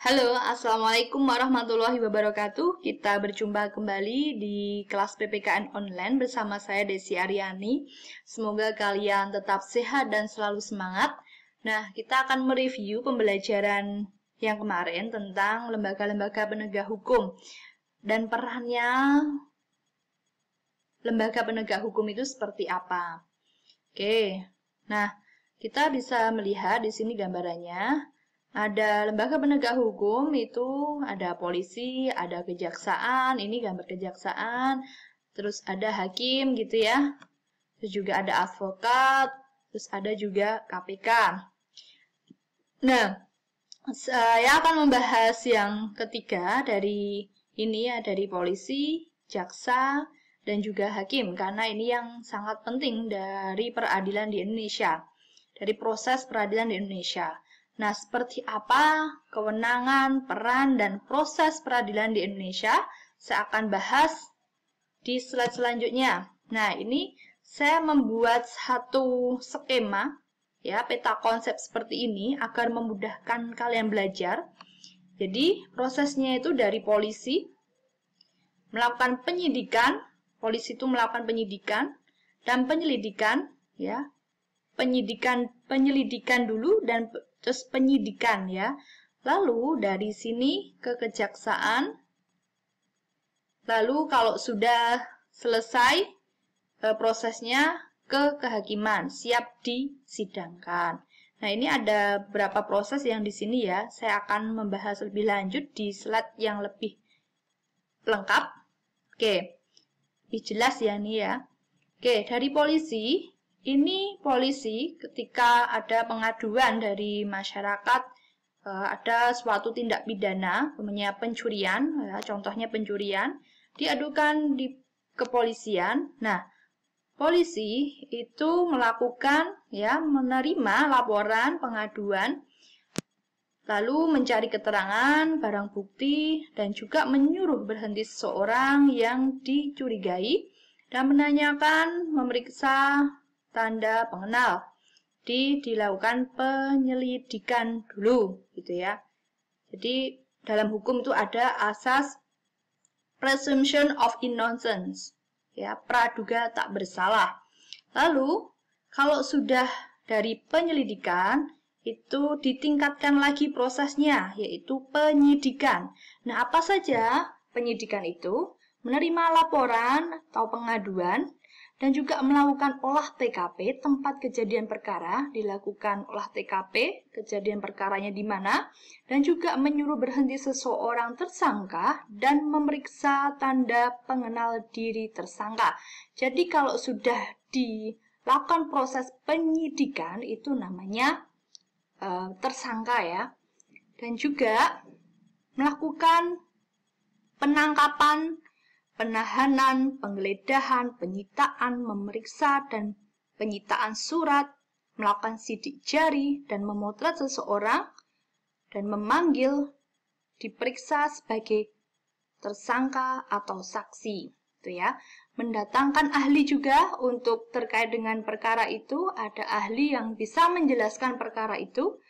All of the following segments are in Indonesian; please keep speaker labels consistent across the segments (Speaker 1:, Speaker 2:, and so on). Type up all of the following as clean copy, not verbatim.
Speaker 1: Halo, Assalamualaikum warahmatullahi wabarakatuh. Kita berjumpa kembali di kelas PPKN online bersama saya Desi Aryani. Semoga kalian tetap sehat dan selalu semangat. Nah, kita akan mereview pembelajaran yang kemarin tentang lembaga-lembaga penegak hukum dan perannya lembaga penegak hukum itu seperti apa. Oke, nah kita bisa melihat di sini gambarannya. Ada lembaga penegak hukum itu ada polisi, ada kejaksaan, ini gambar kejaksaan, terus ada hakim gitu ya. Terus juga ada advokat, terus ada juga KPK. Nah, saya akan membahas yang ketiga dari ini ya, dari polisi, jaksa, dan juga hakim, karena ini yang sangat penting dari peradilan di Indonesia, dari proses peradilan di Indonesia. Nah, seperti apa kewenangan, peran, dan proses peradilan di Indonesia? Saya akan bahas di slide selanjutnya. Nah, ini saya membuat satu skema, ya, peta konsep seperti ini agar memudahkan kalian belajar. Jadi, prosesnya itu dari polisi melakukan penyidikan, polisi itu melakukan penyidikan dan penyelidikan, ya. Penyelidikan dulu dan terus penyidikan ya. Lalu dari sini ke kejaksaan. Lalu kalau sudah selesai prosesnya ke kehakiman, siap disidangkan. Nah, ini ada beberapa proses yang di sini ya. Saya akan membahas lebih lanjut di slide yang lebih lengkap. Oke. Lebih jelas ya ini ya. Oke, dari polisi. Ini polisi ketika ada pengaduan dari masyarakat, ada suatu tindak pidana, namanya pencurian, ya, contohnya pencurian, diadukan di kepolisian. Nah, polisi itu melakukan, ya, menerima laporan pengaduan, lalu mencari keterangan, barang bukti, dan juga menyuruh berhenti seseorang yang dicurigai, dan menanyakan, memeriksa tanda pengenal. Dilakukan penyelidikan dulu gitu ya. Jadi dalam hukum itu ada asas presumption of innocence, ya, praduga tak bersalah. Lalu kalau sudah dari penyelidikan itu ditingkatkan lagi prosesnya, yaitu penyidikan. Nah, apa saja penyidikan itu? Menerima laporan atau pengaduan, dan juga melakukan olah TKP, tempat kejadian perkara, dilakukan olah TKP, kejadian perkaranya di mana, dan juga menyuruh berhenti seseorang tersangka dan memeriksa tanda pengenal diri tersangka. Jadi kalau sudah dilakukan proses penyidikan, itu namanya tersangka ya. Dan juga melakukan penangkapan, penahanan, penggeledahan, penyitaan, memeriksa, dan penyitaan surat, melakukan sidik jari, dan memotret seseorang, dan memanggil, diperiksa sebagai tersangka atau saksi. Itu ya. Mendatangkan ahli juga untuk terkait dengan perkara itu, ada ahli yang bisa menjelaskan perkara itu,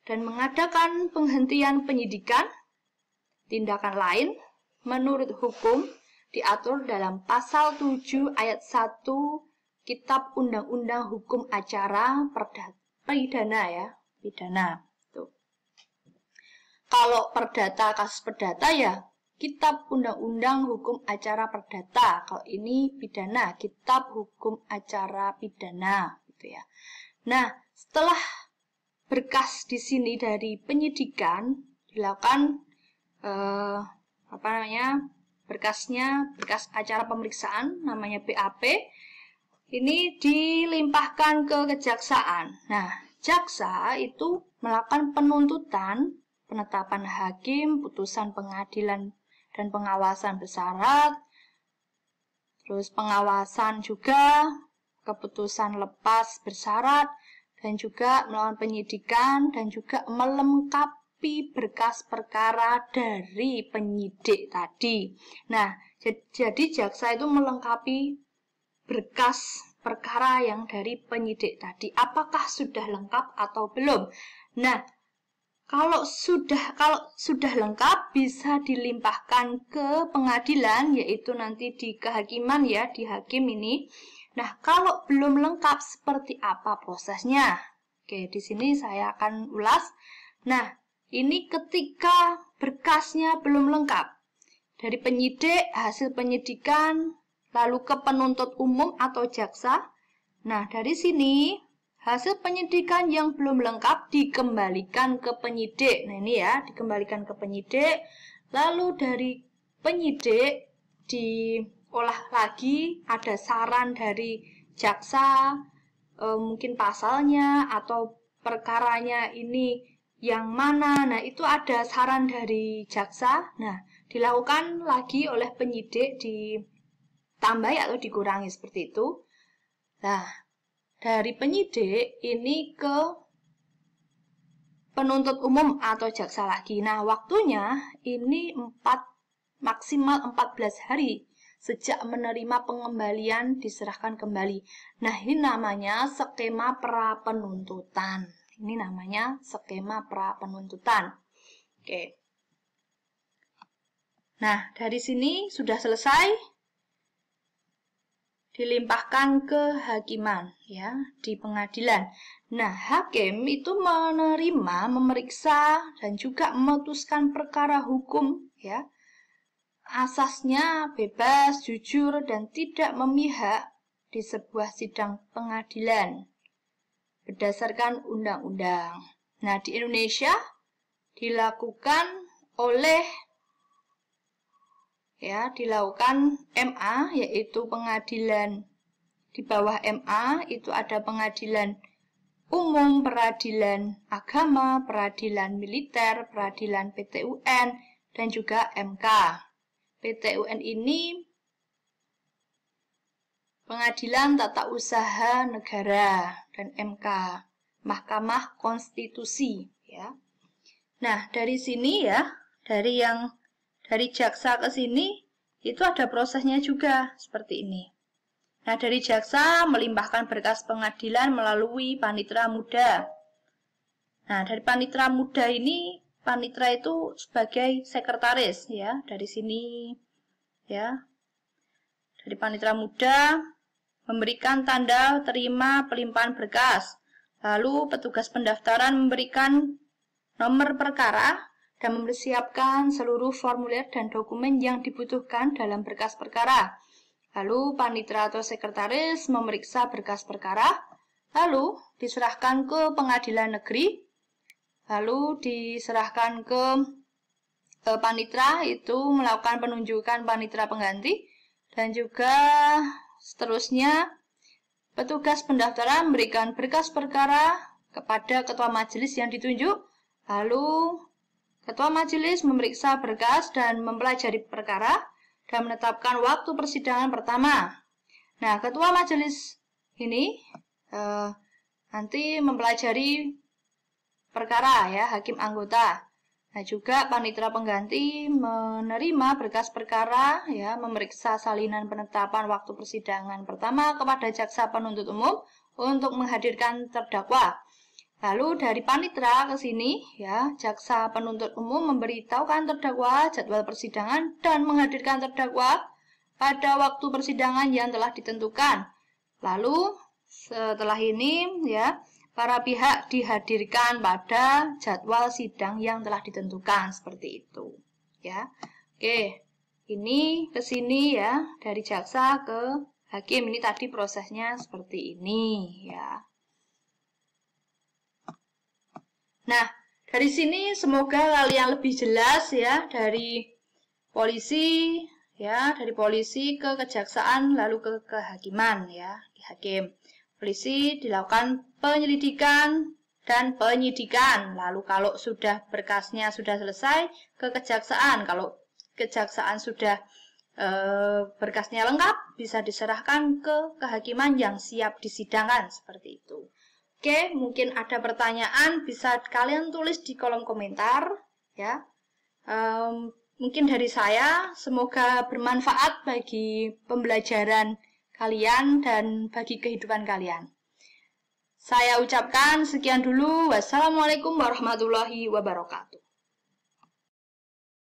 Speaker 1: dan mengadakan penghentian penyidikan, tindakan lain, menurut hukum, diatur dalam pasal 7 ayat 1 Kitab Undang-Undang Hukum Acara Pidana ya, pidana. Tuh. Kalau perdata, kasus perdata ya, Kitab Undang-Undang Hukum Acara Perdata. Kalau ini pidana, Kitab Hukum Acara Pidana gitu ya. Nah, setelah berkas di sini dari penyidikan dilakukan berkas acara pemeriksaan namanya BAP, ini dilimpahkan ke kejaksaan. Nah, jaksa itu melakukan penuntutan, penetapan hakim, putusan pengadilan dan pengawasan bersyarat, terus pengawasan juga, keputusan lepas bersyarat, dan juga melakukan penyidikan dan juga melengkapi berkas perkara dari penyidik tadi. Nah, jadi jaksa itu melengkapi berkas perkara yang dari penyidik tadi. Apakah sudah lengkap atau belum? Nah, Kalau sudah lengkap bisa dilimpahkan ke pengadilan, yaitu nanti di kehakiman ya, di hakim ini. Nah, kalau belum lengkap seperti apa prosesnya? Oke, di sini saya akan ulas. Nah, ini ketika berkasnya belum lengkap. Dari penyidik, hasil penyidikan, lalu ke penuntut umum atau jaksa. Nah, dari sini hasil penyidikan yang belum lengkap dikembalikan ke penyidik. Nah, ini ya, dikembalikan ke penyidik. Lalu dari penyidik diolah lagi, ada saran dari jaksa, mungkin pasalnya atau perkaranya ini yang mana. Nah, itu ada saran dari jaksa. Nah, dilakukan lagi oleh penyidik, ditambah atau dikurangi seperti itu. Nah, dari penyidik ini ke penuntut umum atau jaksa lagi. Nah, waktunya ini maksimal 14 hari sejak menerima pengembalian diserahkan kembali. Nah, ini namanya skema pra-penuntutan. Ini namanya skema pra-penuntutan. Oke. Nah, dari sini sudah selesai. Dilimpahkan ke hakiman ya, di pengadilan. Nah, hakim itu menerima, memeriksa dan juga memutuskan perkara hukum ya. Asasnya bebas, jujur dan tidak memihak di sebuah sidang pengadilan berdasarkan undang-undang. Nah, di Indonesia dilakukan MA, yaitu pengadilan di bawah MA, itu ada pengadilan umum, peradilan agama, peradilan militer, peradilan PT-UN, dan juga MK. PT-UN ini Pengadilan Tata Usaha Negara, dan MK, Mahkamah Konstitusi ya. Nah, dari sini ya, dari jaksa ke sini itu ada prosesnya juga seperti ini. Nah, dari jaksa melimpahkan berkas pengadilan melalui panitera muda. Nah, dari panitera muda ini, panitera itu sebagai sekretaris ya, dari sini ya. Dari panitera muda memberikan tanda terima pelimpahan berkas. Lalu petugas pendaftaran memberikan nomor perkara dan mempersiapkan seluruh formulir dan dokumen yang dibutuhkan dalam berkas perkara. Lalu panitera atau sekretaris memeriksa berkas perkara, lalu diserahkan ke pengadilan negeri, lalu diserahkan ke panitera, itu melakukan penunjukan panitera pengganti, dan juga seterusnya petugas pendaftaran memberikan berkas perkara kepada ketua majelis yang ditunjuk, lalu ketua majelis memeriksa berkas dan mempelajari perkara dan menetapkan waktu persidangan pertama. Nah, ketua majelis ini nanti mempelajari perkara ya, hakim anggota. Nah, juga panitera pengganti menerima berkas perkara ya, memeriksa salinan penetapan waktu persidangan pertama kepada jaksa penuntut umum untuk menghadirkan terdakwa. Lalu dari panitera ke sini ya, jaksa penuntut umum memberitahukan terdakwa jadwal persidangan dan menghadirkan terdakwa pada waktu persidangan yang telah ditentukan. Lalu setelah ini ya, para pihak dihadirkan pada jadwal sidang yang telah ditentukan seperti itu ya. Oke, ini ke sini ya, dari jaksa ke hakim. Ini tadi prosesnya seperti ini ya. Nah, dari sini semoga kalian lebih jelas ya, dari polisi ya, dari polisi ke kejaksaan lalu ke kehakiman ya, di hakim. Polisi dilakukan penyelidikan dan penyidikan. Lalu kalau sudah berkasnya sudah selesai ke kejaksaan. Kalau kejaksaan sudah berkasnya lengkap, bisa diserahkan ke kehakiman yang siap disidangkan seperti itu. Oke, mungkin ada pertanyaan, bisa kalian tulis di kolom komentar ya. Mungkin dari saya, semoga bermanfaat bagi pembelajaran kalian dan bagi kehidupan kalian. Saya ucapkan sekian dulu. Wassalamualaikum warahmatullahi wabarakatuh.